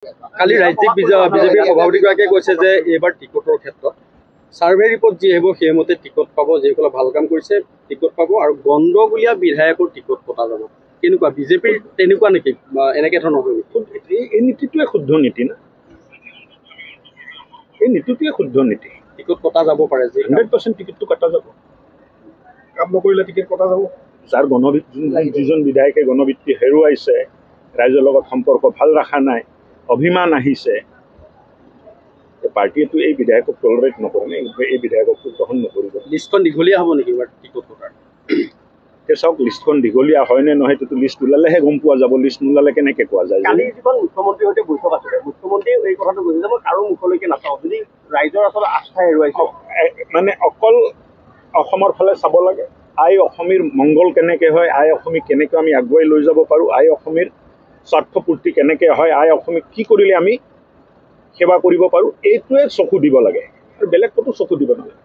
কালি ৰাজ্যিক বিজেপিৰ সভাপতিগৰাকীয়ে কৈছে যে এইবাৰ টিকটৰ ক্ষেত্ৰত সাৰ্ভে ৰিপৰ্ট যি আহিব সেইমতে টিকট পাব, যিসকলে ভাল কাম কৰিছে টিকট পাব আৰু গণ্ডগোলীয়া বিধায়কৰ টিকট পতা যাব। কেনেকুৱা বিজেপিৰ তেনেকুৱা নেকি এনেকে ধৰণৰ এই নীতিটোৱে শুদ্ধ নীতি না, এই নীতিটোৱে শুদ্ধ নীতি। টিকট কটা যাব পাৰে, 100% টিকটটো কটা যাব। কাম নকৰিলে টিকট কটা যাব। যাৰ যিজন বিধায়কে গণবৃত্তি হেৰুৱাইছে, ৰাইজৰ লগত সম্পৰ্ক ভাল ৰখা নাই, অভিমান আহিছে, পাৰ্টীয়েতো এই বিধায়কক টলাৰেট নকৰে নে, এই বিধায়ককটো গ্ৰহণ নকৰিব। লিষ্টখন দীঘলীয়া হ'ব নেকি এইবাৰ টিকট কটাৰ? চাওক, লিষ্টখন দীঘলীয়া হয় নে নহয় সেইটো লিষ্ট ওলালেহে গম পোৱা যাব। লিষ্ট নোলালে কেনেকে কোৱা যায়? কালি যিখন মুখ্যমন্ত্ৰীৰ সৈতে বৈঠক আছিলে, মুখ্যমন্ত্ৰীয়ে এই কথাটো কৈছে যে মই কাৰো মুখলৈকে নাচাওঁ, যদি ৰাইজৰ আচলতে আস্থা হেৰুৱাইছে। মানে অকল অসমৰ ফালে চাব লাগে। আই অসমীৰ মংগল কেনেকে হয়, আই অসমীক কেনেকৈ আমি আগুৱাই লৈ যাব পাৰোঁ, আই অসমীৰ স্বাৰ্থপূৰ্তি কেনেকৈ হয়, আই অসমীক কি কৰিলে আমি সেৱা কৰিব পাৰোঁ, এইটোৱে চকু দিব লাগে আৰু বেলেগ ক'তো চকু দিব নালাগে।